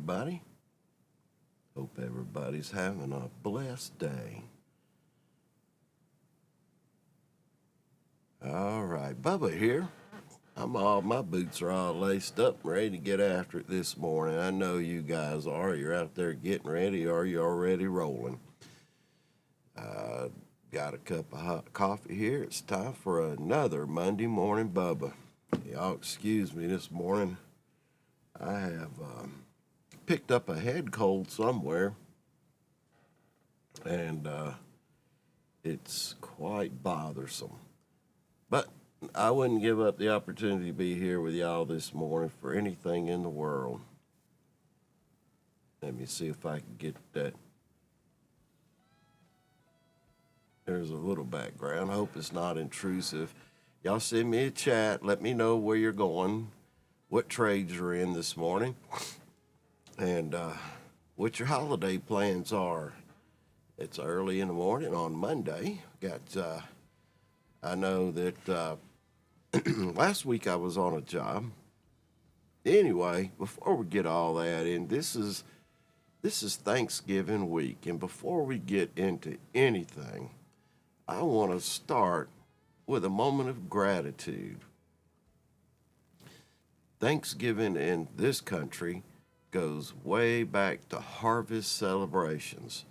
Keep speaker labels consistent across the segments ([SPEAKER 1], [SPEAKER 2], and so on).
[SPEAKER 1] everybody. Hope everybody's having a blessed day. All right, Bubba here. My boots are all laced up and ready to get after it this morning. I know you guys are. You're out there getting ready, or you're already rolling. Got a cup of hot coffee here. It's time for another Monday morning Bubba. Y'all excuse me this morning. I have picked up a head cold somewhere, and it's quite bothersome. But I wouldn't give up the opportunity to be here with y'all this morning for anything in the world. Let me see if I can get that. There's a little background. I hope it's not intrusive. Y'all send me a chat. Let me know where you're going, what trades you're in this morning, and what your holiday plans are. It's early in the morning on Monday. I know that last week I was on a job. Anyway, before we get all that in, this is Thanksgiving week, and before we get into anything, I want to start with a moment of gratitude. Thanksgiving in this country goes way back to harvest celebrations.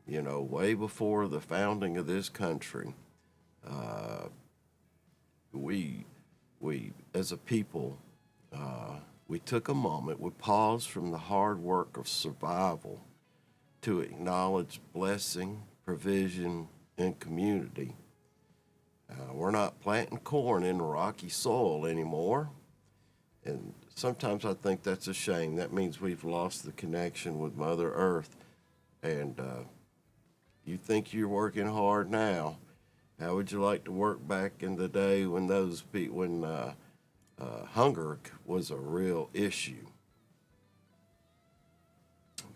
[SPEAKER 1] Way before the founding of this country. We as a people, we took a moment, we paused from the hard work of survival to acknowledge blessing, provision, and community. We're not planting corn in rocky soil anymore, and sometimes I think that's a shame. That means we've lost the connection with Mother Earth, and you think you're working hard now. How would you like to work back in the day when hunger was a real issue?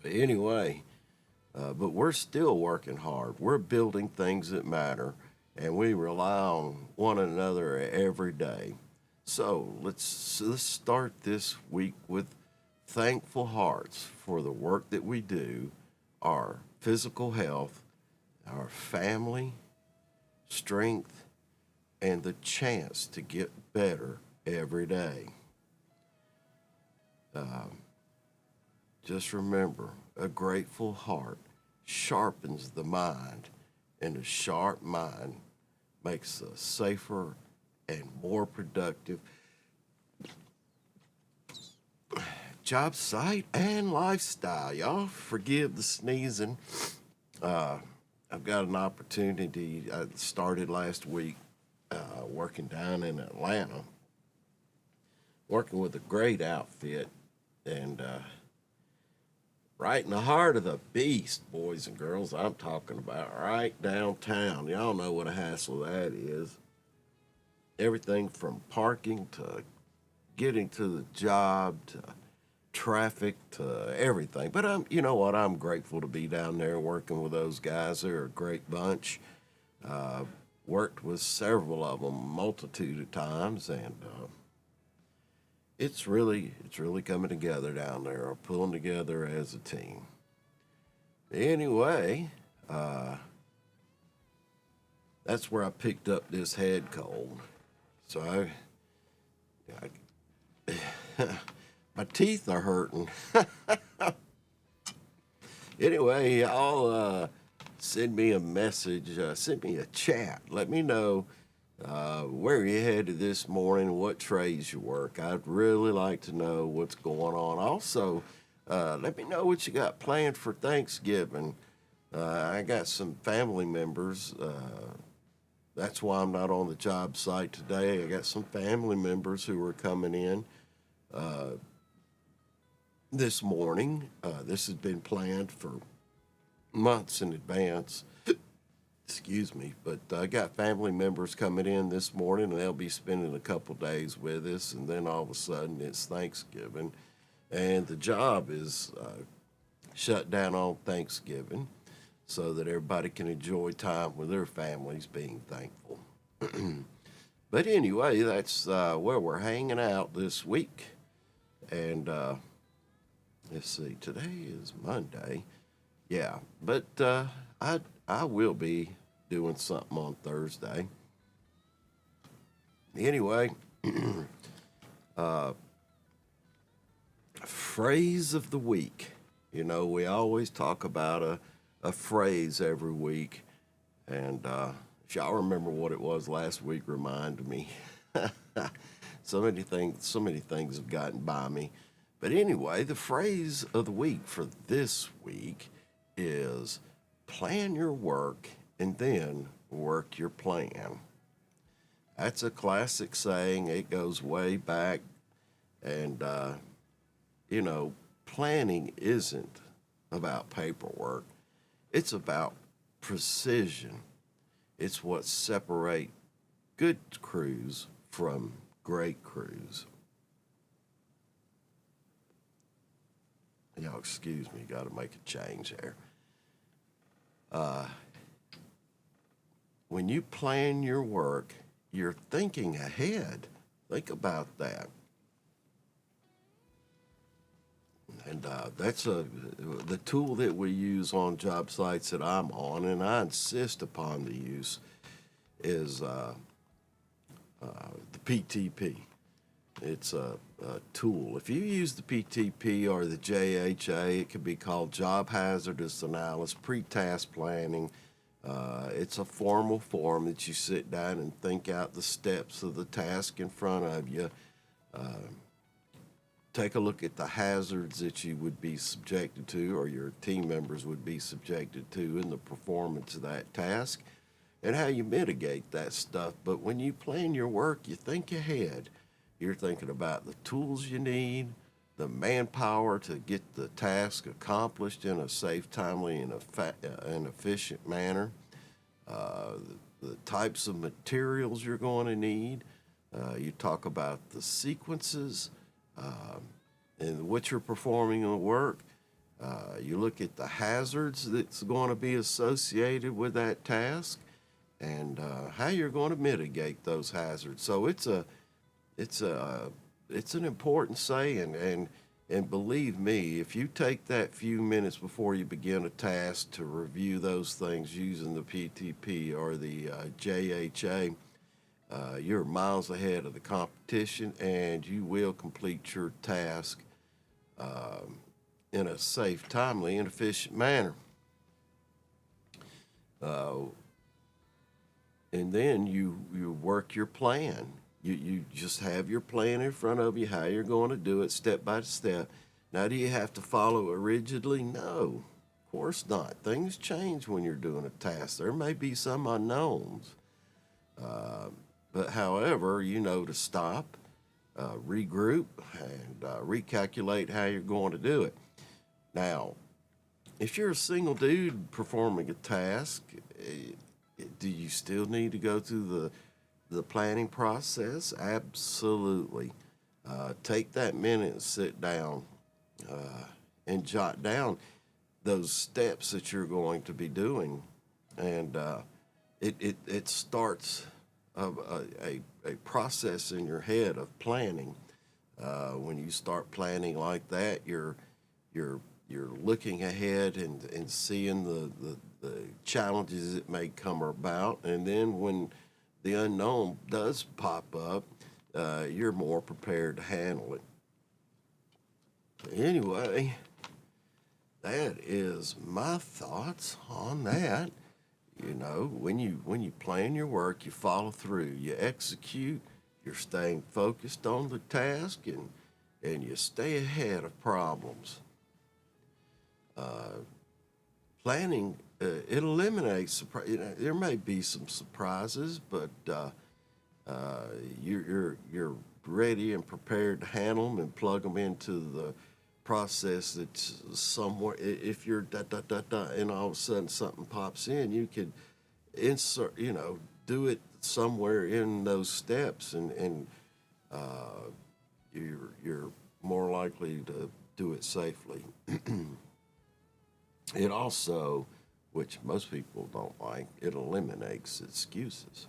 [SPEAKER 1] But anyway, but we're still working hard. We're building things that matter, and we rely on one another every day. So let's start this week with thankful hearts for the work that we do, our physical health, our family, strength, and the chance to get better every day. Just remember, a grateful heart sharpens the mind, and a sharp mind makes a safer and more productive job site and lifestyle. Y'all forgive the sneezing. I've got an opportunity. I started last week working down in Atlanta, working with a great outfit, and right in the heart of the beast, boys and girls, I'm talking about right downtown. Y'all know what a hassle that is. Everything from parking to getting to the job to traffic to everything. But I'm grateful to be down there working with those guys. They're a great bunch. Worked with several of them a multitude of times, and it's really coming together down there, or pulling together as a team. Anyway, that's where I picked up this head cold. So my teeth are hurting. Anyway, y'all send me a message, send me a chat. Let me know where you're headed this morning, what trades you work. I'd really like to know what's going on. Also, let me know what you got planned for Thanksgiving. I got some family members. That's why I'm not on the job site today. I got some family members who are coming in this morning. This has been planned for months in advance. Excuse me, but I got family members coming in this morning, and they'll be spending a couple days with us, and then all of a sudden it's Thanksgiving, and the job is shut down on Thanksgiving so that everybody can enjoy time with their families, being thankful. But anyway, that's where we're hanging out this week, and let's see, today is Monday. Yeah, but I will be doing something on Thursday. Anyway, phrase of the week. You know, we always talk about a phrase every week, and if y'all remember what it was last week, remind me. So many things have gotten by me. But anyway, the phrase of the week for this week is plan your work and then work your plan. That's a classic saying. It goes way back. And, you know, planning isn't about paperwork, it's about precision. It's what separates good crews from great crews. Y'all excuse me, got to make a change there. When you plan your work, you're thinking ahead. Think about that. And that's the tool that we use on job sites that I'm on, and I insist upon the use, is the PTP. It's a tool. If you use the PTP or the JHA, it could be called Job Hazardous Analysis, Pre-Task Planning. It's a formal form that you sit down and think out the steps of the task in front of you. Take a look at the hazards that you would be subjected to or your team members would be subjected to in the performance of that task and how you mitigate that stuff. But when you plan your work, you think ahead. You're thinking about the tools you need, the manpower to get the task accomplished in a safe, timely, and efficient manner, the types of materials you're going to need. You talk about the sequences and what you're performing in the work. You look at the hazards that's going to be associated with that task and how you're going to mitigate those hazards. So it's an important saying, and believe me, if you take that few minutes before you begin a task to review those things using the PTP or the JHA, you're miles ahead of the competition, and you will complete your task in a safe, timely, and efficient manner. And then you work your plan. You just have your plan in front of you, how you're going to do it step by step. Now, do you have to follow it rigidly? No, of course not. Things change when you're doing a task. There may be some unknowns. But however, you know to stop, regroup, and recalculate how you're going to do it. Now, if you're a single dude performing a task, do you still need to go through the planning process? Absolutely. Take that minute and sit down and jot down those steps that you're going to be doing. And it starts a process in your head of planning. When you start planning like that, you're looking ahead and seeing the challenges that may come about, and then when the unknown does pop up, you're more prepared to handle it. Anyway, that is my thoughts on that. You know, when you plan your work, you follow through, you execute, you're staying focused on the task, and you stay ahead of problems. Planning, it eliminates there may be some surprises, but you're ready and prepared to handle them and plug them into the process that's somewhere. If you're and all of a sudden something pops in, you could insert, do it somewhere in those steps, and you're more likely to do it safely. It also, which most people don't like, it eliminates excuses.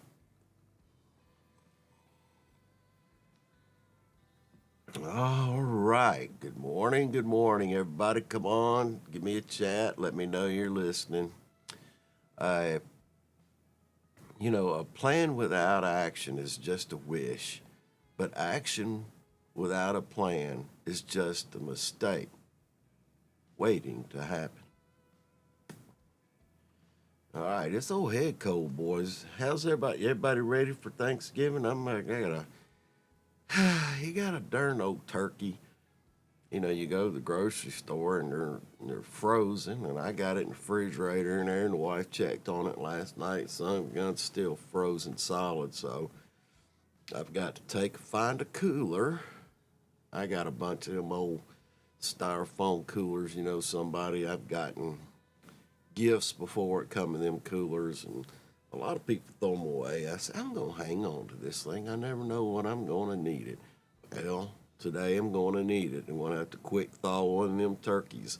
[SPEAKER 1] All right. Good morning, everybody. Come on, give me a chat. Let me know you're listening. Uh, a plan without action is just a wish, but action without a plan is just a mistake waiting to happen. All right, it's old head cold, boys. How's everybody? Everybody ready for Thanksgiving? You got a darn old turkey. You go to the grocery store and they're frozen, and I got it in the refrigerator in there, and the wife checked on it last night. Some gun's still frozen solid, so I've got to find a cooler. I got a bunch of them old styrofoam coolers. I've gotten gifts before it come in them coolers, and a lot of people throw them away. I said, I'm going to hang on to this thing. I never know when I'm going to need it. Well, today I'm going to need it. I'm going to have to quick thaw one of them turkeys.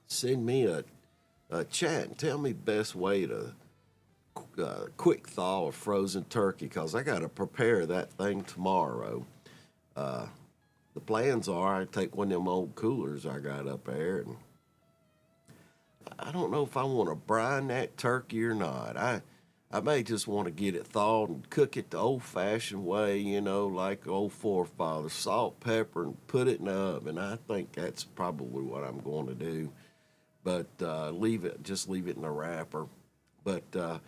[SPEAKER 1] Send me a chat and tell me best way to quick thaw a frozen turkey, because I got to prepare that thing tomorrow. The plans are I take one of them old coolers I got up there, and I don't know if I want to brine that turkey or not. I may just want to get it thawed and cook it the old-fashioned way, like old forefathers, salt, pepper, and put it in the oven. I think that's probably what I'm going to do. But leave it in a wrapper. But the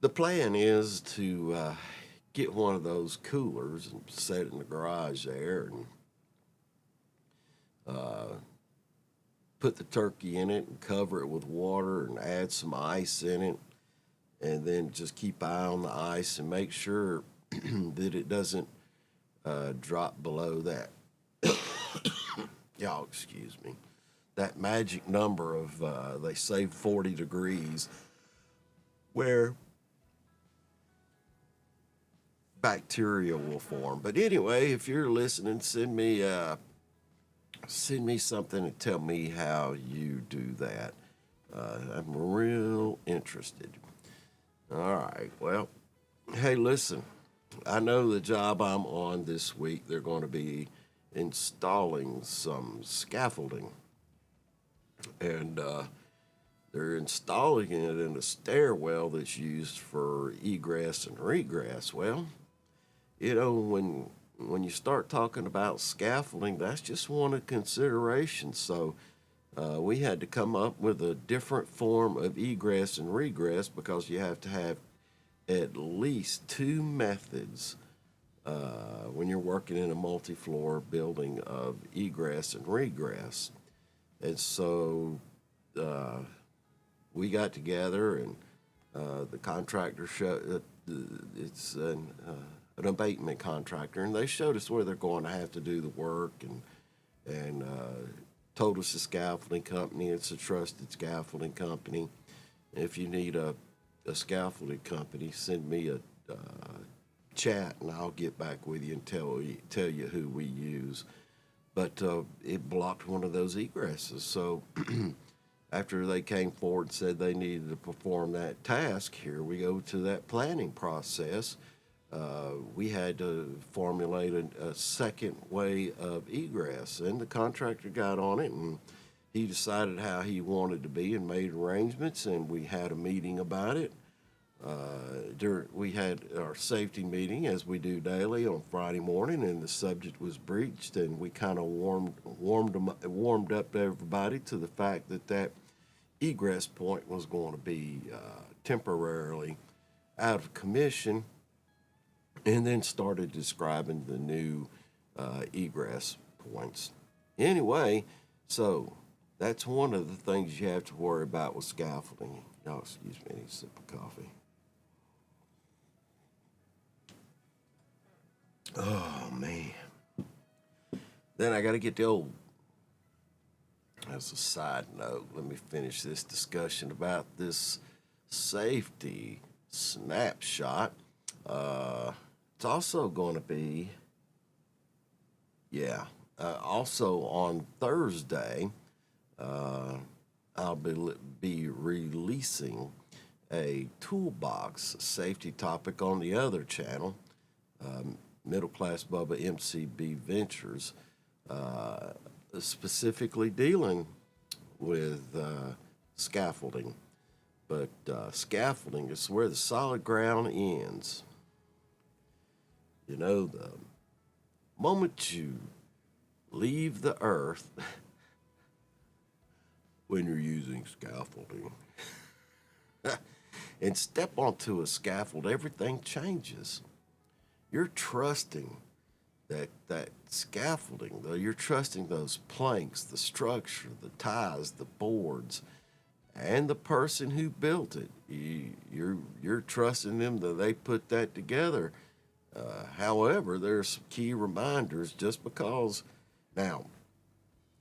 [SPEAKER 1] plan is to get one of those coolers and set it in the garage there, and put the turkey in it and cover it with water and add some ice in it, and then just keep eye on the ice and make sure that it doesn't drop below that. Y'all, excuse me. That magic number of, they say 40 degrees, where bacteria will form. But anyway, if you're listening, send me something and tell me how you do that. I'm real interested. All right. Well, hey, listen. I know the job I'm on this week, they're going to be installing some scaffolding. And they're installing it in a stairwell that's used for egress and regress. Well, when you start talking about scaffolding, that's just one of the considerations. So we had to come up with a different form of egress and regress, because you have to have at least two methods when you're working in a multi-floor building of egress and regress. And so we got together, and the contractor showed it's an abatement contractor, and they showed us where they're going to have to do the work, and told us the scaffolding company. It's a trusted scaffolding company. If you need a scaffolding company, send me a chat, and I'll get back with you and tell you who we use. But it blocked one of those egresses. So after they came forward and said they needed to perform that task, here we go to that planning process. We had to formulate a second way of egress, and the contractor got on it, and he decided how he wanted to be and made arrangements, and we had a meeting about it. We had our safety meeting, as we do daily on Friday morning, and the subject was breached, and we kind of warmed up everybody to the fact that egress point was going to be temporarily out of commission, and then started describing the new egress points. Anyway, so that's one of the things you have to worry about with scaffolding. Y'all, excuse me, I need a sip of coffee. Oh, man. Then I got to get the old. As a side note, let me finish this discussion about this safety snapshot. It's also going to be, also on Thursday, I'll be releasing a toolbox safety topic on the other channel. Middleclassbubba MCB Ventures, specifically dealing with scaffolding. But scaffolding is where the solid ground ends. You know, the moment you leave the earth when you're using scaffolding and step onto a scaffold, everything changes. You're trusting that scaffolding, though, you're trusting those planks, the structure, the ties, the boards, and the person who built it. You're trusting them that they put that together. However, there's some key reminders just because now,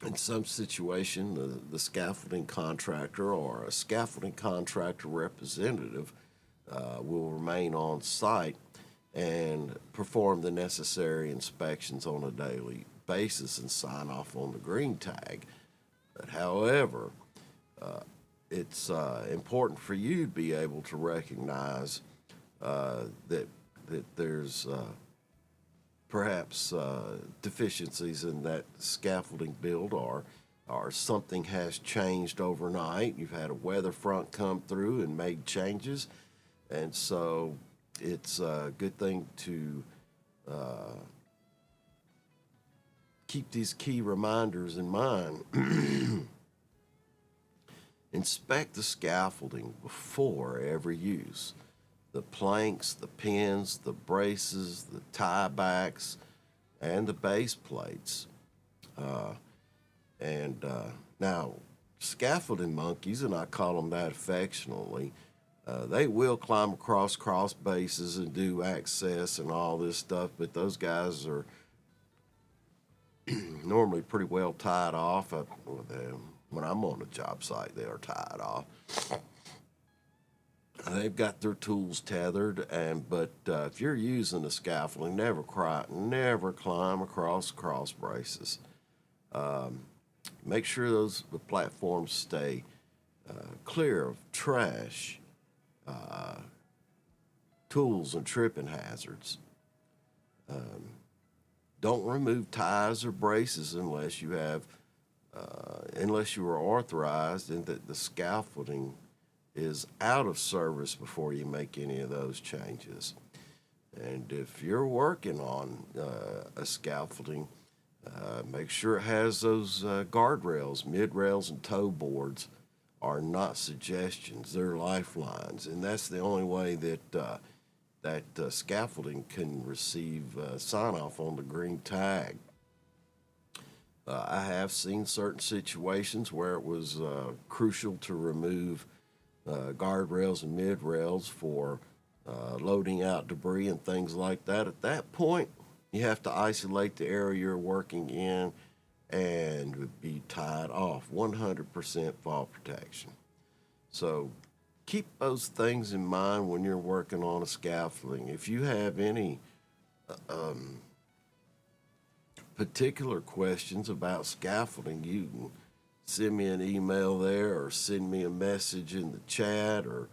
[SPEAKER 1] in some situation, the scaffolding contractor or a scaffolding contractor representative will remain on site and perform the necessary inspections on a daily basis and sign off on the green tag. But however, it's important for you to be able to recognize that there's perhaps deficiencies in that scaffolding build, or something has changed overnight. You've had a weather front come through and made changes, and so it's a good thing to keep these key reminders in mind. Inspect the scaffolding before every use. The planks, the pins, the braces, the tie backs, and the base plates. Now, scaffolding monkeys, and I call them that affectionately, they will climb across cross bases and do access and all this stuff, but those guys are normally pretty well tied off. When I'm on a job site, they are tied off. They've got their tools tethered, but if you're using the scaffolding, never climb across cross braces. Make sure the platforms stay clear of trash, tools, and tripping hazards. Don't remove ties or braces unless you are authorized and that the scaffolding is out of service before you make any of those changes. And if you're working on a scaffolding, make sure it has those guardrails, mid-rails, and toe boards are not suggestions. They're lifelines, and that's the only way that scaffolding can receive sign-off on the green tag. I have seen certain situations where it was crucial to remove guardrails and mid-rails for loading out debris and things like that. At that point, you have to isolate the area you're working in and be tied off, 100% fall protection. So keep those things in mind when you're working on a scaffolding. If you have any particular questions about scaffolding, you can send me an email there or send me a message in the chat, or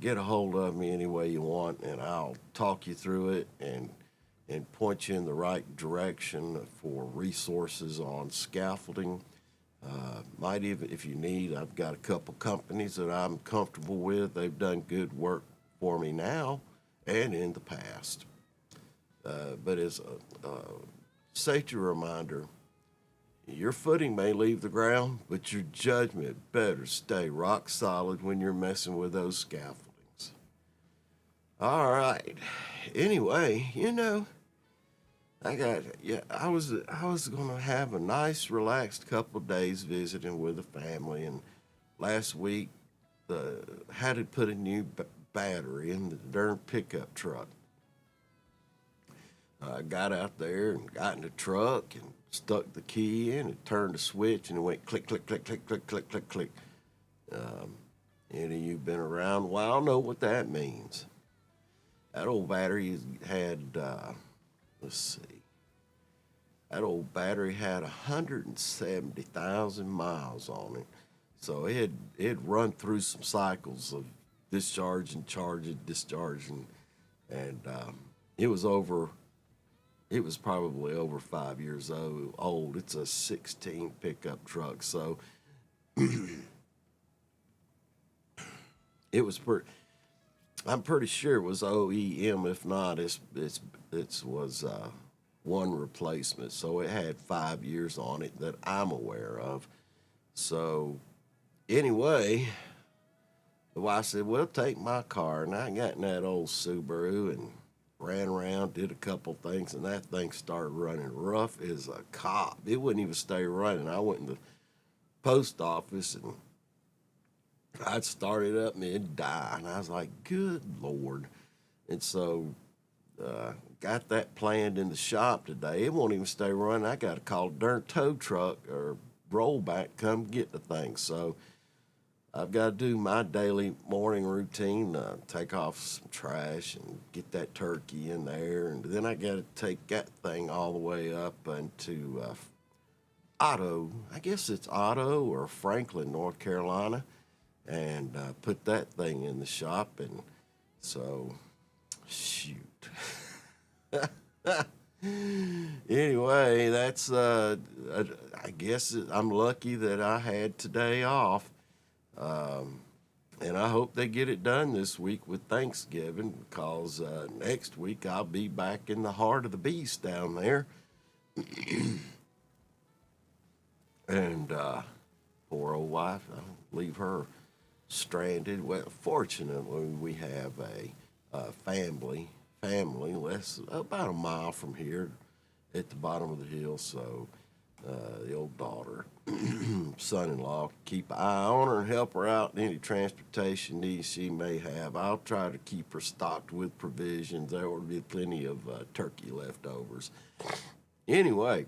[SPEAKER 1] get a hold of me any way you want, and I'll talk you through it and point you in the right direction for resources on scaffolding. Might even, if you need, I've got a couple companies that I'm comfortable with. They've done good work for me now and in the past. But as a safety reminder, your footing may leave the ground, but your judgment better stay rock solid when you're messing with those scaffoldings. All right. Anyway, I was gonna have a nice, relaxed couple of days visiting with the family, and last week had to put a new battery in the darn pickup truck. I got out there and got in the truck and stuck the key in and turned the switch, and it went click, click, click, click, click, click, click, click. Any of you been around a while know what that means. That old battery had, let's see, that old battery had 170,000 miles on it. So it run through some cycles of discharging, charging, discharging, and it was over it was probably over 5 years old. It's a 16 pickup truck, so it was pretty. I'm pretty sure it was OEM. If not, it was one replacement. So it had 5 years on it that I'm aware of. So anyway, the wife said, "Well, take my car," and I got in that old Subaru and ran around, did a couple things, and that thing started running rough as a cop. It wouldn't even stay running. I went in the post office and I'd start it up and it'd die. And I was like, good Lord. And so got that planned in the shop today. It won't even stay running. I got to call a darn tow truck or rollback come get the thing. So I've got to do my daily morning routine, take off some trash and get that turkey in there. And then I got to take that thing all the way up into Otto. I guess it's Otto or Franklin, North Carolina, and put that thing in the shop. And so, shoot. Anyway, that's, I guess I'm lucky that I had today off. And I hope they get it done this week with Thanksgiving because next week I'll be back in the heart of the beast down there. And poor old wife, I'll leave her stranded. Well, fortunately, we have a family about a mile from here at the bottom of the hill. So the old daughter, son-in-law, keep an eye on her and help her out in any transportation needs she may have. I'll try to keep her stocked with provisions. There will be plenty of turkey leftovers. Anyway,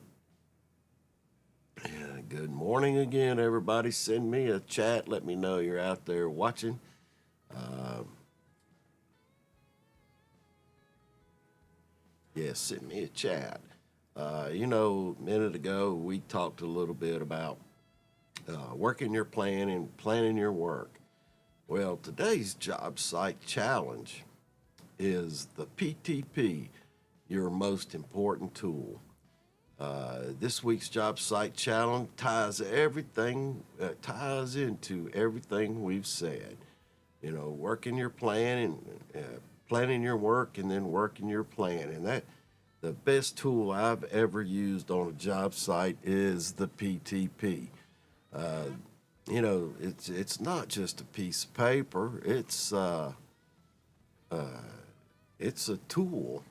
[SPEAKER 1] good morning again, everybody. Send me a chat. Let me know you're out there watching. Send me a chat. A minute ago we talked a little bit about working your plan and planning your work. Well, today's job site challenge is the PTP, your most important tool. This week's job site challenge ties into everything we've said. Working your plan and planning your work and then working your plan. And that the best tool I've ever used on a job site is the PTP. It's not just a piece of paper. It's a tool.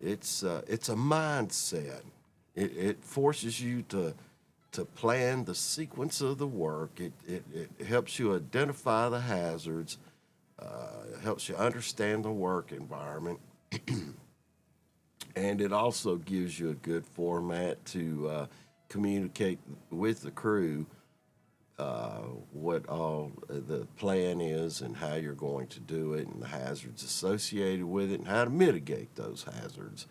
[SPEAKER 1] It's a mindset. It forces you to plan the sequence of the work. It helps you identify the hazards. It helps you understand the work environment. And it also gives you a good format to communicate with the crew what all the plan is and how you're going to do it and the hazards associated with it and how to mitigate those hazards.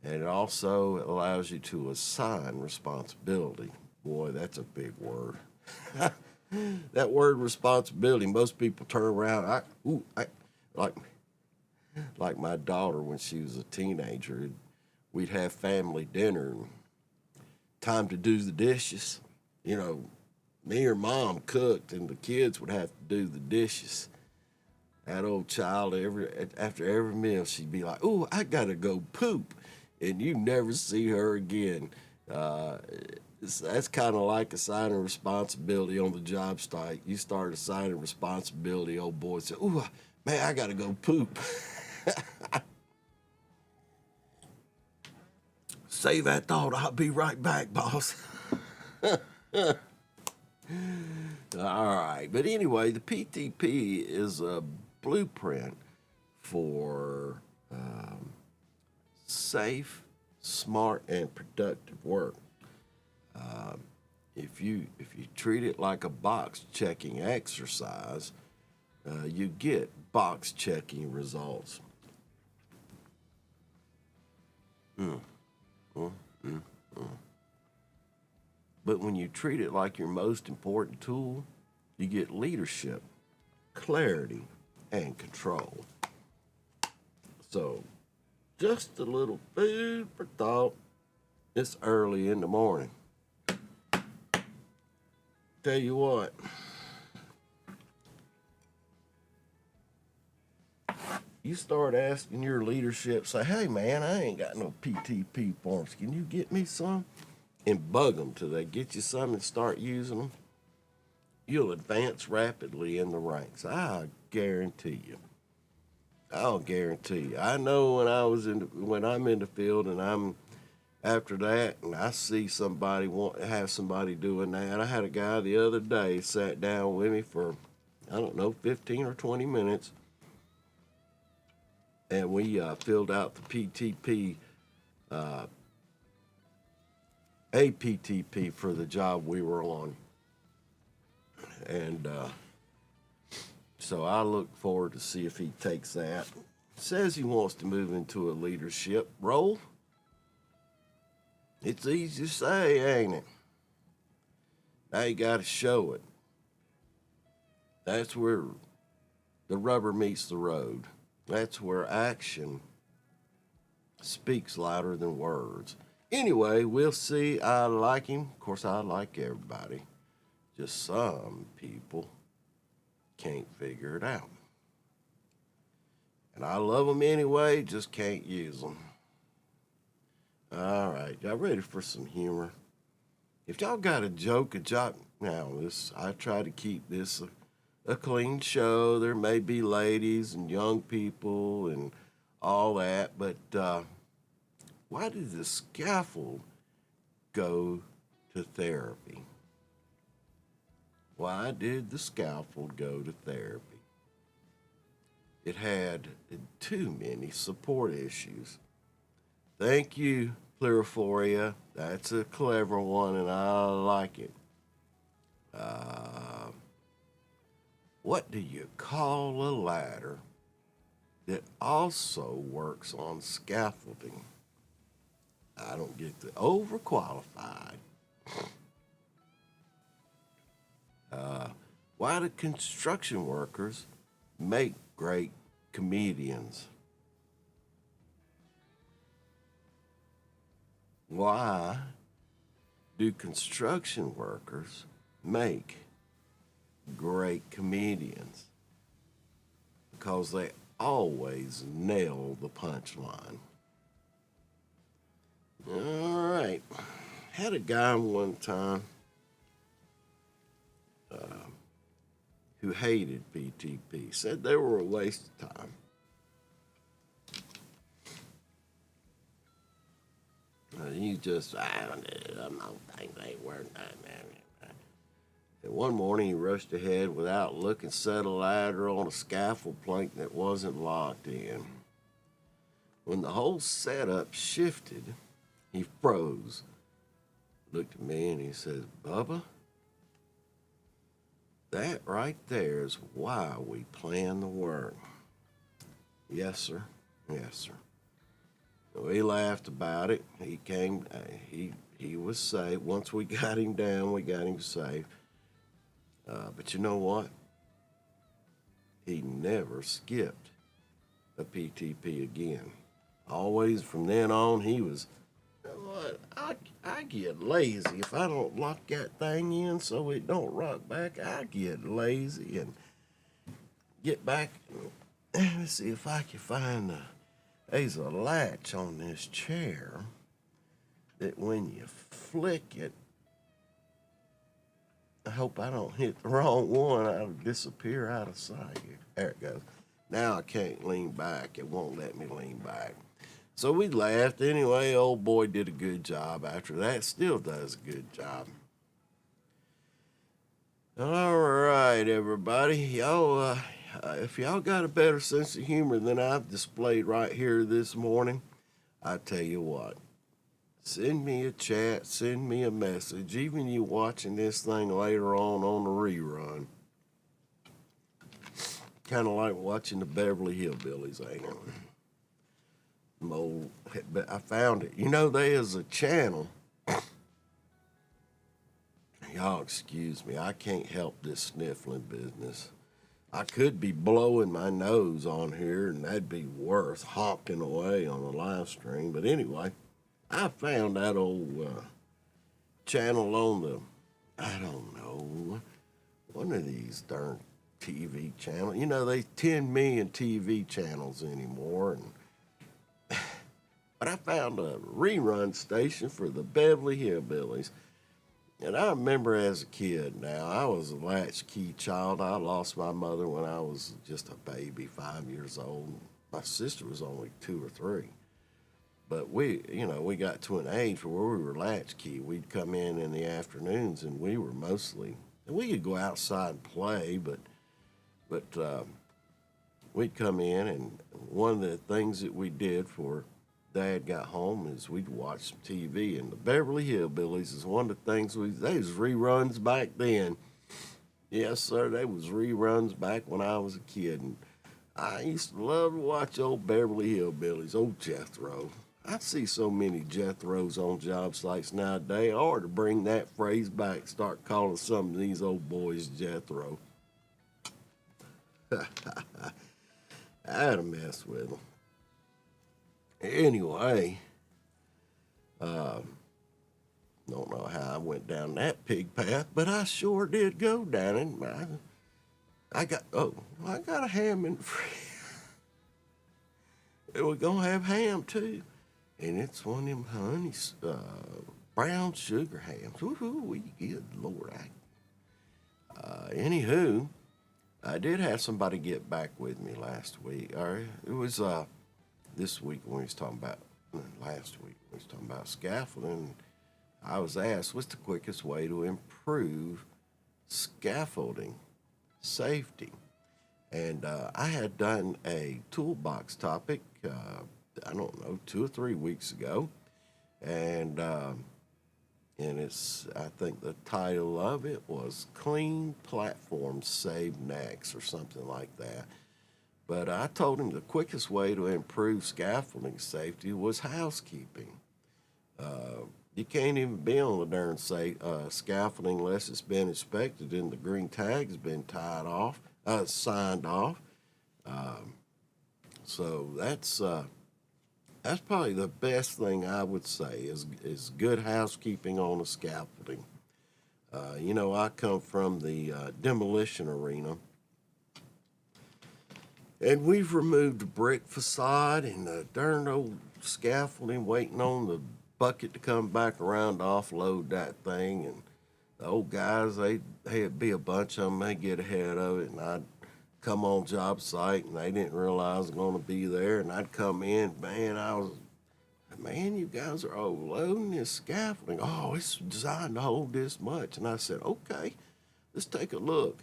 [SPEAKER 1] And it also allows you to assign responsibility. Boy, that's a big word. That word responsibility, most people turn around. Like my daughter when she was a teenager, we'd have family dinner and time to do the dishes. Me or mom cooked and the kids would have to do the dishes. That old child, after every meal, she'd be like, "Oh, I gotta go poop," and you never see her again. That's kind of like assigning responsibility on the job site. You start assigning responsibility, old boy say, "Oh, man, I gotta go poop." Say that thought. I'll be right back, boss. All right. But anyway, the PTP is a blueprint for safe, smart, and productive work. If you treat it like a box checking exercise, you get box checking results. But when you treat it like your most important tool, you get leadership, clarity, and control. So Just a little food for thought. It's early in the morning. Tell you what. You start asking your leadership, say, hey man, I ain't got no PTP forms. Can you get me some? And bug them till they get you some and start using them. You'll advance rapidly in the ranks. I guarantee you. I'll guarantee you. I know when I'm in the field and I'm after that and I see have somebody doing that. I had a guy the other day sat down with me for, I don't know, 15 or 20 minutes. And we filled out the PTP, a PTP for the job we were on. And so I look forward to see if he takes that. Says he wants to move into a leadership role. It's easy to say, ain't it? Now you got to show it. That's where the rubber meets the road. That's where action speaks louder than words. Anyway, we'll see. I like him. Of course, I like everybody. Just some people can't figure it out. And I love them anyway, just can't use them. All right, y'all ready for some humor? If y'all got a joke, now I try to keep this a clean show. There may be ladies and young people and all that, but why did the scaffold go to therapy? Why did the scaffold go to therapy? It had too many support issues. Thank you, Pluriforia. That's a clever one, and I like it. What do you call a ladder that also works on scaffolding? I don't get the overqualified. Why do construction workers make great comedians? Why do construction workers make great comedians? Because they always nail the punchline. All right. Had a guy one time who hated PTP, said they were a waste of time. You just, I don't think they were. And one morning he rushed ahead without looking, set a ladder on a scaffold plank that wasn't locked in. When the whole setup shifted, he froze, looked at me and he says, Bubba, that right there is why we plan the work. Yes, sir. Yes, sir. We laughed about it. He came, he was safe. Once we got him down, we got him safe. But you know what? He never skipped a PTP again. Always from then on, he was, you know what? I get lazy if I don't lock that thing in so it don't rock back. I get lazy and get back. Let me see if I can find there's a latch on this chair that when you flick it, I hope I don't hit the wrong one. I'll disappear out of sight. There it goes. Now I can't lean back. It won't let me lean back. So we laughed. Anyway, old boy did a good job after that. Still does a good job. All right, everybody. Y'all, if y'all got a better sense of humor than I've displayed right here this morning, I tell you what. Send me a chat, send me a message, even you watching this thing later on the rerun. Kind of like watching the Beverly Hillbillies, ain't it? But I found it. You know, there is a channel. Y'all excuse me, I can't help this sniffling business. I could be blowing my nose on here, and that'd be worth honking away on the live stream. But anyway, I found that old channel on the, I don't know, one of these darn TV channels. You know, they 10 million TV channels anymore. But I found a rerun station for the Beverly Hillbillies. And I remember as a kid now, I was a latchkey child. I lost my mother when I was just a baby, 5 years old. My sister was only 2 or 3. But we got to an age where we were latchkey. We'd come in the afternoons, and we were mostly, and we could go outside and play, but we'd come in, and one of the things that we did for Dad got home is we'd watch some TV, and the Beverly Hillbillies is one of the things they was reruns back then. Yes, sir, they was reruns back when I was a kid, and I used to love to watch old Beverly Hillbillies, old Jethro. I see so many Jethros on job sites nowadays. I ought to bring that phrase back, start calling some of these old boys Jethro. I had a mess with them. Anyway, don't know how I went down that pig path, but I sure did go down it. I got a ham in the fridge. We're gonna have ham too, and it's one of them honey brown sugar hams. Woohoo! Good Lord! Anywho, I did have somebody get back with me last week. Or it was this week when we was talking about last week we was talking about scaffolding. I was asked, what's the quickest way to improve scaffolding safety? And I had done a toolbox topic, I don't know, 2 or 3 weeks ago. And it's, I think the title of it was Clean Platforms Save Necks or something like that. But I told him the quickest way to improve scaffolding safety was housekeeping. You can't even be on the darn scaffolding unless it's been inspected and the green tag's been signed off. So that's probably the best thing I would say is good housekeeping on the scaffolding. I come from the demolition arena, and we've removed the brick facade and the darn old scaffolding, waiting on the bucket to come back around to offload that thing. And the old guys, they'd be a bunch of them, they'd get ahead of it, and I'd come on job site, and they didn't realize I was going to be there, and I'd come in, man, you guys are overloading this scaffolding. Oh, it's designed to hold this much. And I said, okay, let's take a look.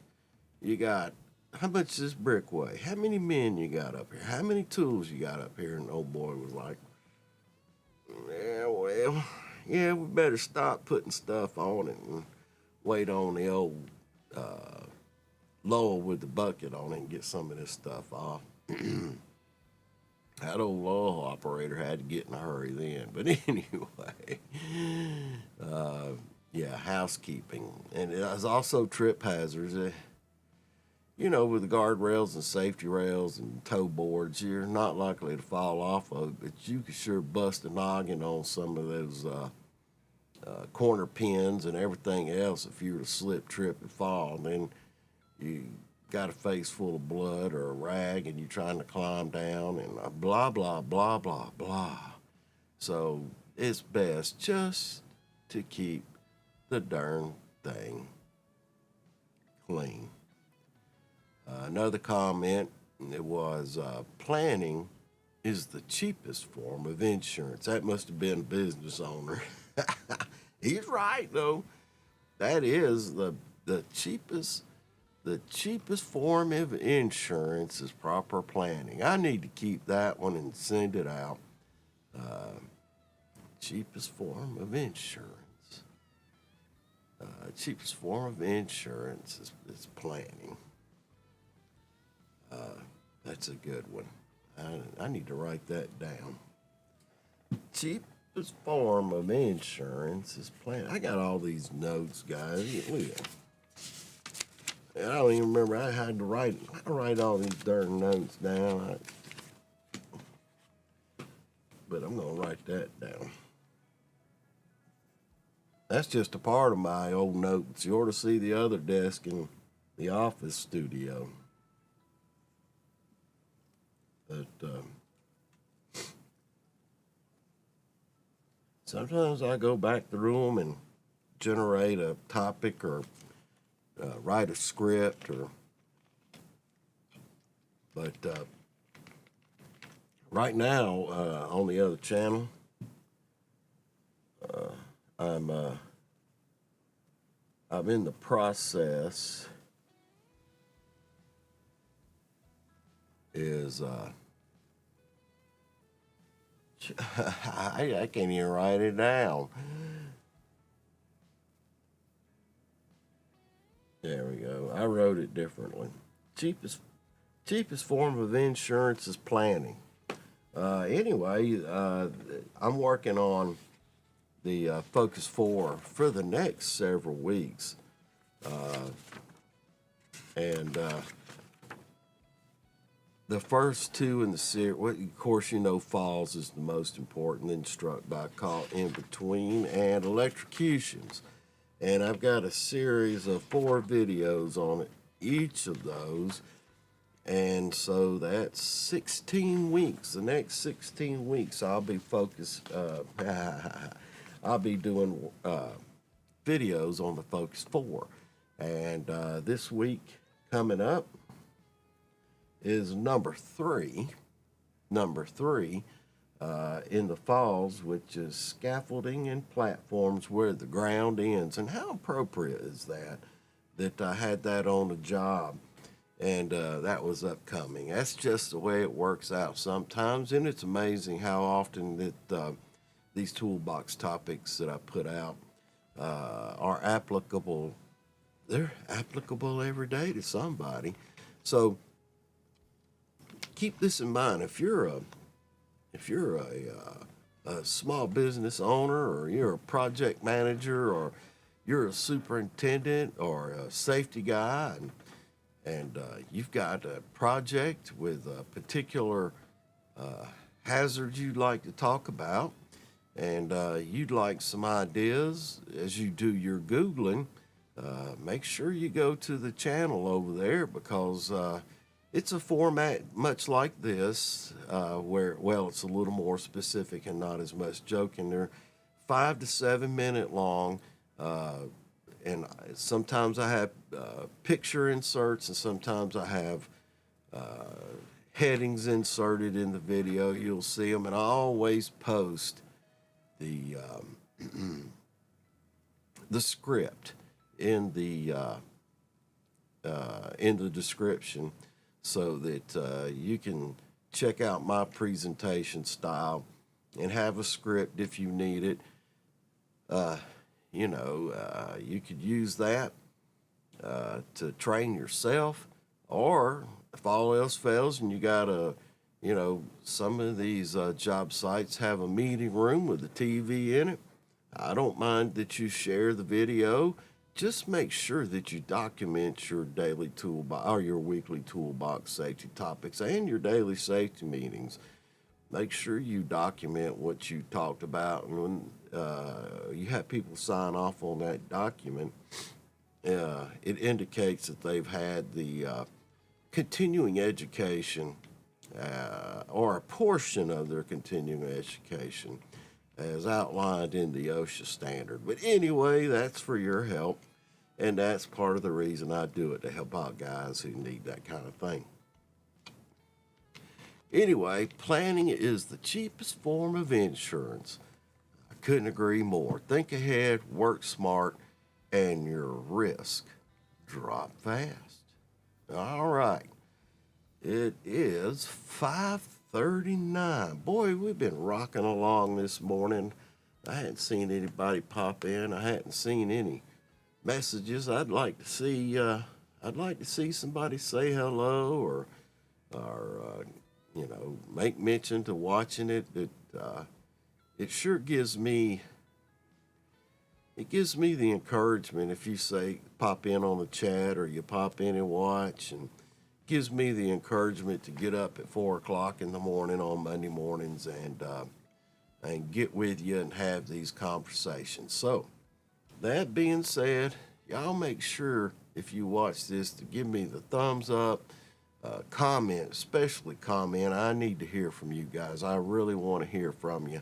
[SPEAKER 1] You got, how much does this brick weigh? How many men you got up here? How many tools you got up here? And the old boy was like, yeah, we better stop putting stuff on it and wait on the old Lowell with the bucket on it and get some of this stuff off. That old Lowell operator had to get in a hurry then. But anyway, housekeeping. And there's also trip hazards. With the guardrails and safety rails and toe boards, you're not likely to fall off of it, but you could sure bust a noggin on some of those corner pins and everything else if you were to slip, trip, and fall. And then you got a face full of blood or a rag and you're trying to climb down and blah, blah, blah, blah, blah. So it's best just to keep the darn thing clean. Another comment, it was planning is the cheapest form of insurance. That must have been a business owner. He's right, though. That is the cheapest form of insurance is proper planning. I need to keep that one and send it out. Cheapest form of insurance. Cheapest form of insurance is planning. That's a good one. I need to write that down. Cheapest form of insurance is planning. I got all these notes, guys. Look at that. I don't even remember. I had to write all these darn notes down. But I'm going to write that down. That's just a part of my old notes. You ought to see the other desk in the office studio. But sometimes I go back through them and generate a topic or write a script but right now on the other channel I'm in the process is I can't even write it down. There we go. I wrote it differently. Cheapest form of insurance is planning. Anyway, I'm working on the Focus 4 for the next several weeks. And the first two in the series, well, of course, you know, falls is the most important, then struck by, caught, in between, and electrocutions. And I've got a series of 4 videos on each of those. And so that's 16 weeks. The next 16 weeks, I'll be focused. I'll be doing videos on the Focus 4. And this week coming up is number 3 in the falls, which is scaffolding and platforms where the ground ends. And how appropriate is that I had that on the job, and that was upcoming. That's just the way it works out sometimes, and it's amazing how often that these toolbox topics that I put out are applicable. They're applicable every day to somebody. So keep this in mind. If you're a small business owner, or you're a project manager, or you're a superintendent or a safety guy, and you've got a project with a particular hazard you'd like to talk about, and you'd like some ideas as you do your Googling, make sure you go to the channel over there, because it's a format much like this, where, well, it's a little more specific and not as much joking. They're 5 to 7 minute long, and sometimes I have picture inserts, and sometimes I have headings inserted in the video. You'll see them, and I always post the the script in the description, so that you can check out my presentation style and have a script if you need it. You could use that to train yourself, or if all else fails and you got some of these job sites have a meeting room with a TV in it. I don't mind that you share the video. Just make sure that you document your daily toolbox or your weekly toolbox safety topics and your daily safety meetings. Make sure you document what you talked about, and when you have people sign off on that document, it indicates that they've had the continuing education or a portion of their continuing education as outlined in the OSHA standard. But anyway, that's for your help, and that's part of the reason I do it, to help out guys who need that kind of thing. Anyway, planning is the cheapest form of insurance. I couldn't agree more. Think ahead, work smart, and your risk drop fast. All right. It is 5:39. Boy, we've been rocking along this morning. I hadn't seen anybody pop in. I hadn't seen any messages. I'd like to see somebody say hello, or make mention to watching it. It sure gives me it gives me the encouragement if you say pop in on the chat or you pop in and watch, and gives me the encouragement to get up at 4 o'clock in the morning on Monday mornings and get with you and have these conversations. So that being said, y'all make sure if you watch this to give me the thumbs up, comment, especially comment. I need to hear from you guys. I really want to hear from you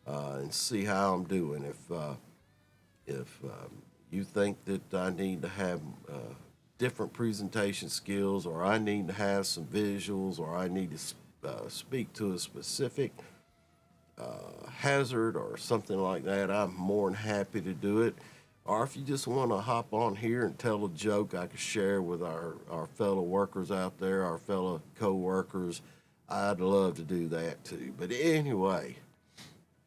[SPEAKER 1] and see how I'm doing. If you think that I need to have different presentation skills, or I need to have some visuals, or I need to speak to a specific hazard or something like that, I'm more than happy to do it. Or if you just want to hop on here and tell a joke I could share with our fellow workers out there, our fellow co-workers, I'd love to do that too. But anyway,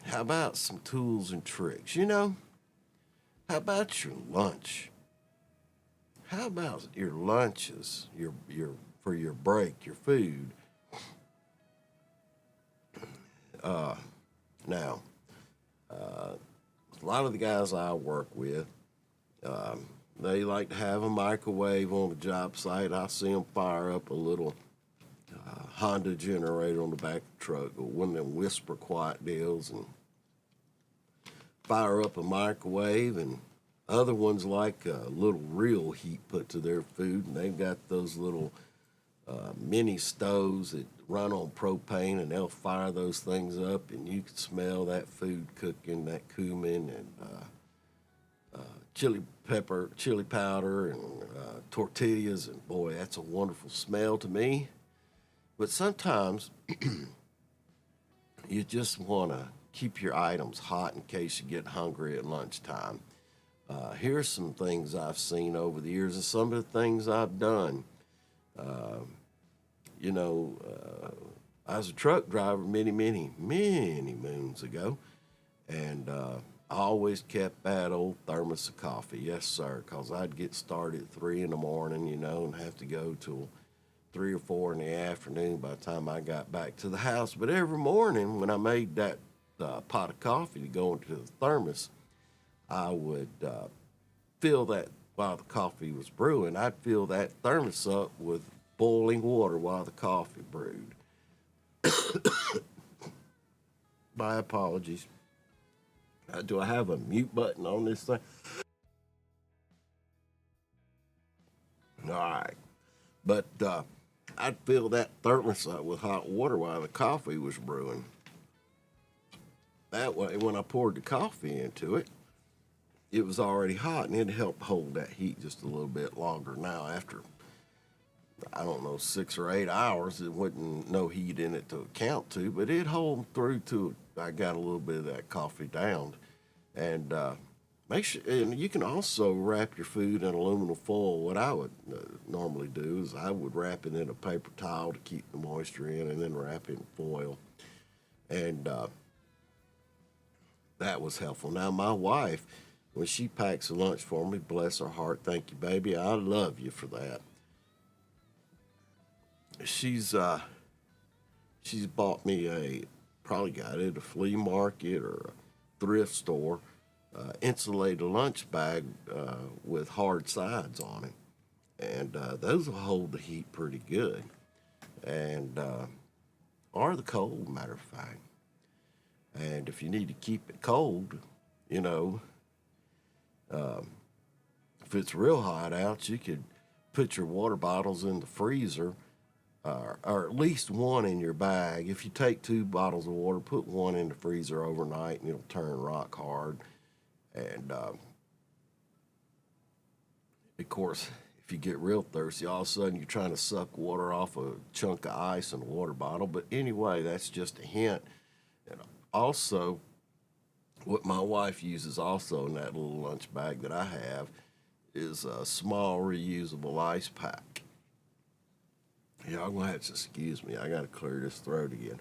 [SPEAKER 1] how about some tools and tricks? How about your lunch? How about your lunches, your for your break, your food? Now, a lot of the guys I work with, they like to have a microwave on the job site. I see them fire up a little Honda generator on the back of the truck, or one of them whisper quiet deals, and fire up a microwave. And other ones like a little real heat put to their food, and they've got those little mini stoves that run on propane, and they'll fire those things up, and you can smell that food cooking, that cumin and chili pepper, chili powder, and tortillas, and boy, that's a wonderful smell to me. But sometimes you just want to keep your items hot in case you get hungry at lunchtime. Here's some things I've seen over the years and some of the things I've done. I was a truck driver many moons ago, and I always kept that old thermos of coffee. Yes, sir, because I'd get started at 3 in the morning, and have to go till 3 or 4 in the afternoon by the time I got back to the house. But every morning when I made that pot of coffee to go into the thermos, I would fill that while the coffee was brewing. I'd fill that thermos up with boiling water while the coffee brewed. My apologies. Do I have a mute button on this thing? All right. But I'd fill that thermos up with hot water while the coffee was brewing. That way, when I poured the coffee into it, it was already hot, and it helped hold that heat just a little bit longer. Now, after, I don't know, 6 or 8 hours, it wasn't no heat in it to account to, but it hold through to, I got a little bit of that coffee down. And make sure, and you can also wrap your food in aluminum foil. What I would normally do is I would wrap it in a paper towel to keep the moisture in, and then wrap it in foil. And that was helpful. Now, my wife, when she packs a lunch for me, bless her heart, thank you, baby, I love you for that. She's bought me probably got it at a flea market or a thrift store, insulated lunch bag with hard sides on it, and those will hold the heat pretty good, and or the cold, matter of fact. And if you need to keep it cold, if it's real hot out, you could put your water bottles in the freezer, or at least one in your bag. If you take 2 bottles of water, put one in the freezer overnight, and it'll turn rock hard. And of course, if you get real thirsty, all of a sudden you're trying to suck water off a chunk of ice in a water bottle. But anyway, that's just a hint. And also, what my wife uses also in that little lunch bag that I have is a small reusable ice pack. Yeah, I'm gonna have to excuse me. I gotta clear this throat again.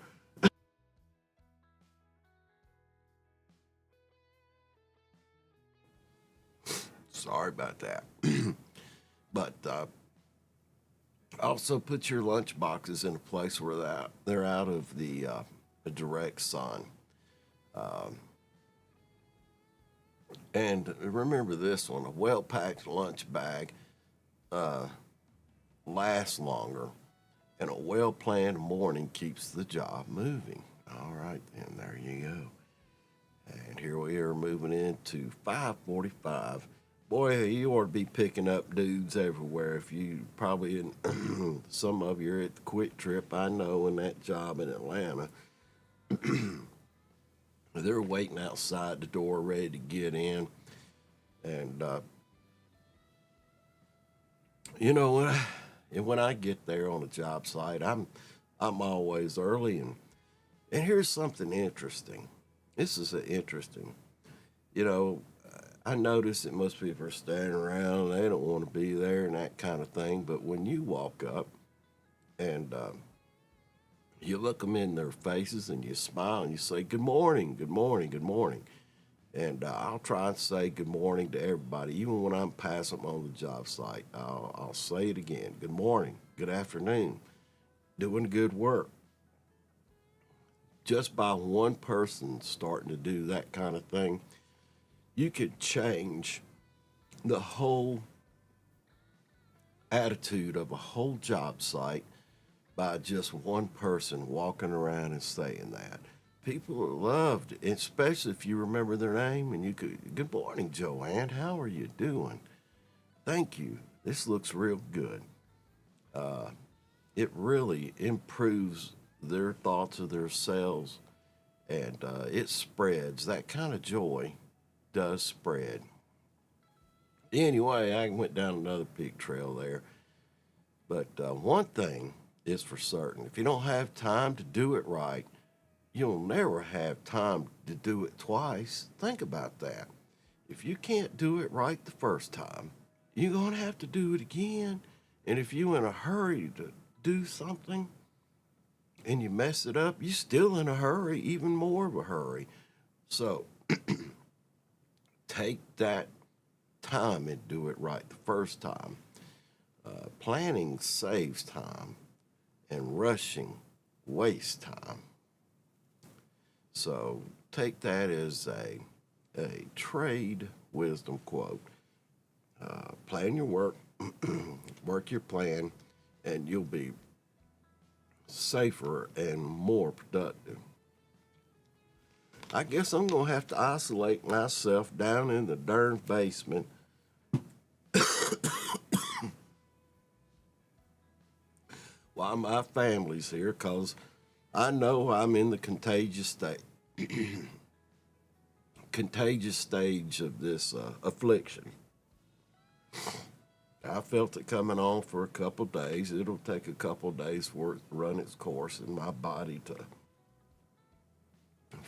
[SPEAKER 1] Sorry about that. But also put your lunch boxes in a place where they're out of the direct sun. And remember this one, a well-packed lunch bag lasts longer, and a well-planned morning keeps the job moving. All right, then, there you go. And here we are moving into 5:45. Boy, you ought to be picking up dudes everywhere. If you probably, some of you are at the Quick Trip, I know, in that job in Atlanta. They're waiting outside the door ready to get in. And, when I get there on a job site, I'm always early. And here's something interesting. This is interesting. I notice that most people are standing around, they don't want to be there and that kind of thing. But when you walk up and you look them in their faces and you smile and you say, good morning, good morning, good morning. And I'll try and say good morning to everybody. Even when I'm passing them on the job site, I'll say it again. Good morning, good afternoon, doing good work. Just by one person starting to do that kind of thing, you could change the whole attitude of a whole job site by just one person walking around and saying that. People loved it, especially if you remember their name and you could, good morning, Joanne, how are you doing? Thank you. This looks real good. It really improves their thoughts of themselves, and it spreads. That kind of joy does spread. Anyway, I went down another pig trail there. But one thing is for certain. If you don't have time to do it right, you'll never have time to do it twice. Think about that. If you can't do it right the first time, you're going to have to do it again. And if you're in a hurry to do something and you mess it up, you're still in a hurry, even more of a hurry. So take that time and do it right the first time. Planning saves time, and rushing wastes time. So take that as a trade wisdom quote. Plan your work, work your plan, and you'll be safer and more productive. I guess I'm going to have to isolate myself down in the darn basement while my family's here, because I know I'm in the contagious stage of this affliction. I felt it coming on for a couple days. It'll take a couple days for it to run its course in my body to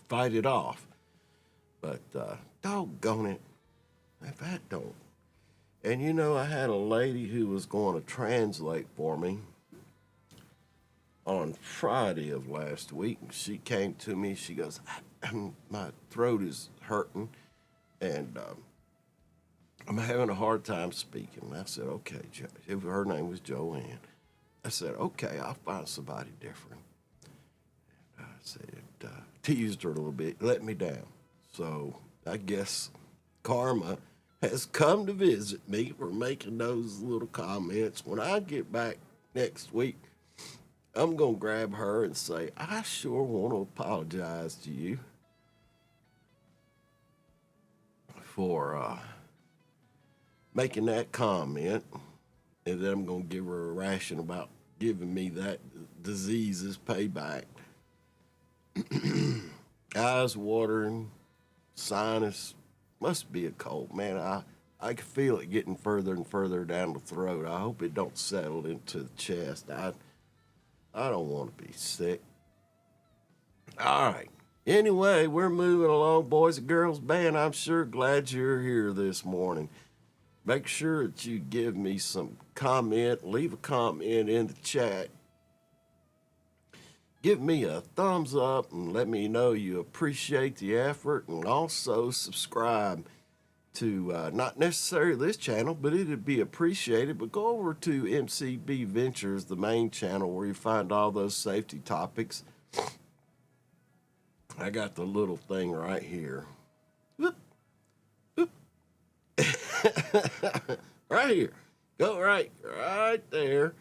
[SPEAKER 1] fight it off. But doggone it, if I don't. And I had a lady who was going to translate for me on Friday of last week. She came to me. She goes, my throat is hurting, and I'm having a hard time speaking. And I said, okay, her name was Joanne. I said, okay, I'll find somebody different. And I said, teased her a little bit, let me down. So I guess karma has come to visit me for making those little comments. When I get back next week, I'm going to grab her and say, I sure want to apologize to you for making that comment. And then I'm going to give her a ration about giving me that disease's payback. Eyes watering, sinus, must be a cold. Man, I can feel it getting further and further down the throat. I hope it don't settle into the chest. I don't want to be sick. All right. Anyway, we're moving along, boys and girls band. I'm sure glad you're here this morning. Make sure that you give me some comment. Leave a comment in the chat. Give me a thumbs up and let me know you appreciate the effort. And also subscribe to not necessarily this channel, but it'd be appreciated. But go over to MCB Ventures, the main channel, where you find all those safety topics. I got the little thing right here. Whoop, whoop. Right here. Go right there.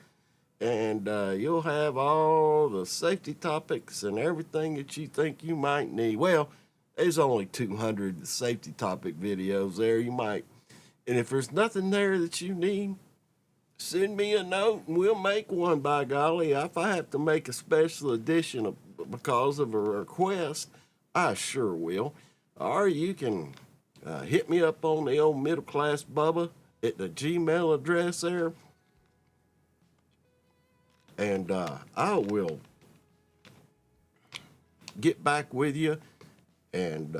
[SPEAKER 1] And you'll have all the safety topics and everything that you think you might need. Well, there's only 200 safety topic videos there. You might, and if there's nothing there that you need, send me a note and we'll make one, by golly. If I have to make a special edition because of a request, I sure will. Or you can hit me up on the old Middleclassbubba at the Gmail address there. And I will get back with you and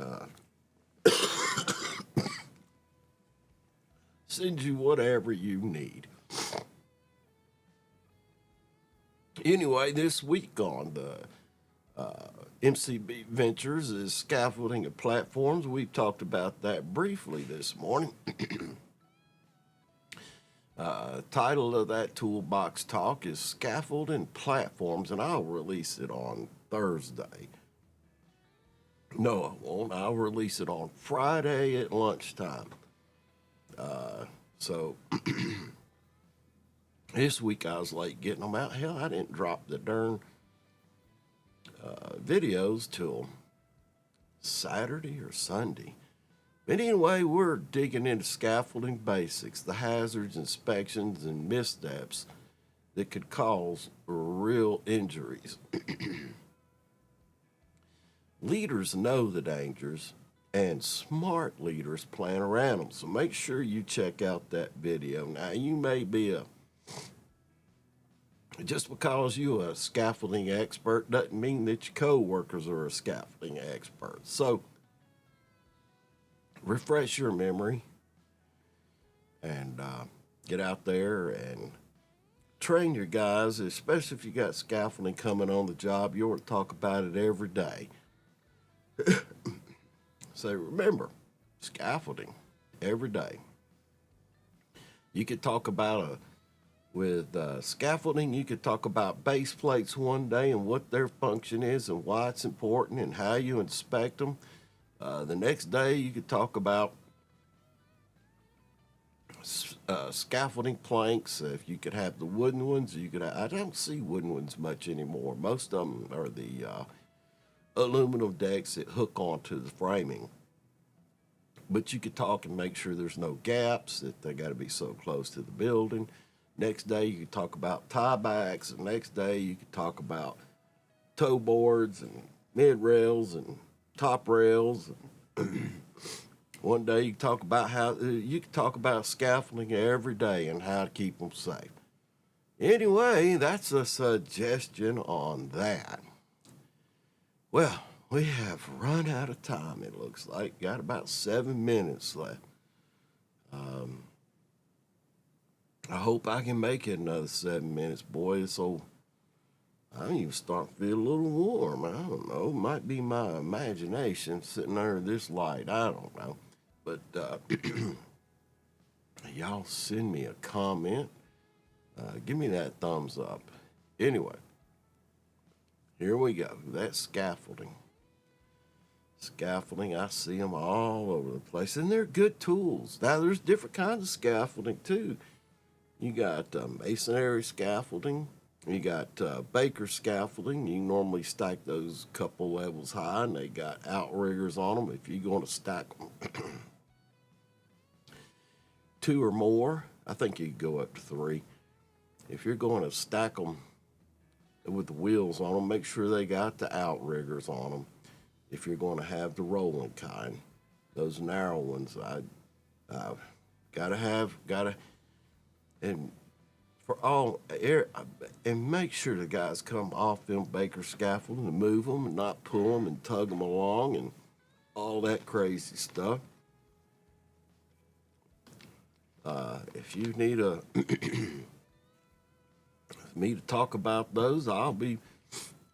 [SPEAKER 1] send you whatever you need. Anyway, this week on the MCB Ventures is scaffolding and platforms. We've talked about that briefly this morning. Title of that toolbox talk is Scaffold and Platforms, and I'll release it on Thursday. No, I won't. I'll release it on Friday at lunchtime. So this week I was late getting them out. Hell, I didn't drop the darn videos till Saturday or Sunday. But anyway, we're digging into scaffolding basics, the hazards, inspections, and missteps that could cause real injuries. Leaders know the dangers, and smart leaders plan around them. So make sure you check out that video. Now, you may be just because you're a scaffolding expert doesn't mean that your co-workers are a scaffolding expert. So refresh your memory and get out there and train your guys, especially if you got scaffolding coming on the job. You ought to talk about it every day. So remember, scaffolding every day. You could talk about with scaffolding, you could talk about base plates one day and what their function is and why it's important and how you inspect them. The next day, you could talk about scaffolding planks. If you could have the wooden ones, you could. I don't see wooden ones much anymore. Most of them are the aluminum decks that hook onto the framing. But you could talk and make sure there's no gaps, that they got to be so close to the building. Next day, you could talk about tiebacks. The next day, you could talk about toe boards and mid rails and top rails. One day you talk about scaffolding every day and how to keep them safe. Anyway, that's a suggestion on that. Well, we have run out of time, it looks like. Got about 7 minutes left. I hope I can make it another 7 minutes, boy. So I'm even starting to feel a little warm. I don't know. It might be my imagination sitting under this light. I don't know. But y'all send me a comment. Give me that thumbs up. Anyway, here we go. That's scaffolding. Scaffolding, I see them all over the place. And they're good tools. Now, there's different kinds of scaffolding, too. You got masonry scaffolding. You got Baker scaffolding. You normally stack those couple levels high, and they got outriggers on them. If you're going to stack them 2 or more, I think you could go up to 3. If you're going to stack them with the wheels on them, make sure they got the outriggers on them. If you're going to have the rolling kind, those narrow ones, and for all air, and make sure the guys come off them Baker scaffolding and move them and not pull them and tug them along and all that crazy stuff. If you need me to talk about those, I'll be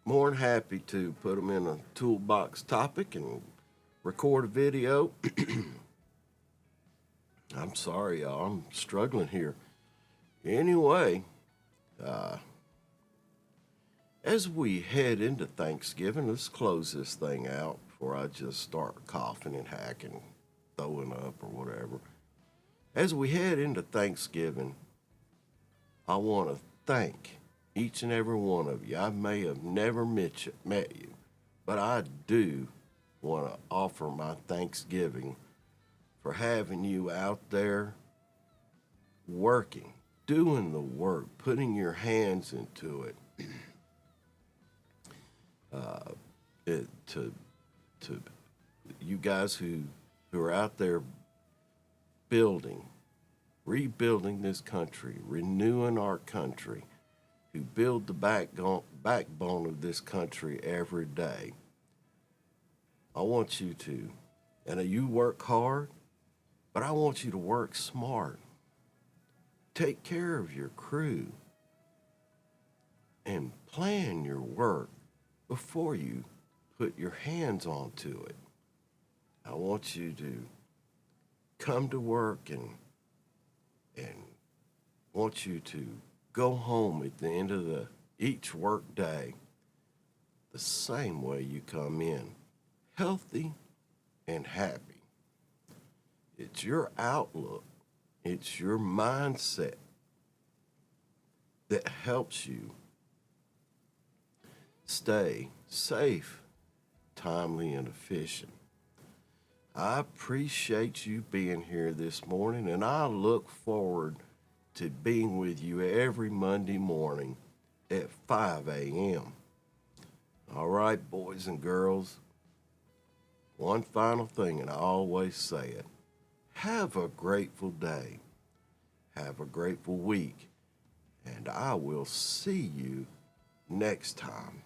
[SPEAKER 1] more than happy to put them in a toolbox topic and record a video. I'm sorry, y'all. I'm struggling here. Anyway, as we head into Thanksgiving, let's close this thing out before I just start coughing and hacking, throwing up or whatever. As we head into Thanksgiving, I want to thank each and every one of you. I may have never met you, but I do want to offer my thanksgiving for having you out there working, doing the work, putting your hands into it, to you guys who are out there building, rebuilding this country, renewing our country, who build the backbone of this country every day. I want you to, and you work hard, but I want you to work smart. Take care of your crew and plan your work before you put your hands onto it. I want you to come to work and want you to go home at the end of each work day the same way you come in, healthy and happy. It's your outlook, it's your mindset that helps you stay safe, timely, and efficient. I appreciate you being here this morning, and I look forward to being with you every Monday morning at 5 a.m. All right, boys and girls, one final thing, and I always say it. Have a grateful day. Have a grateful week. And I will see you next time.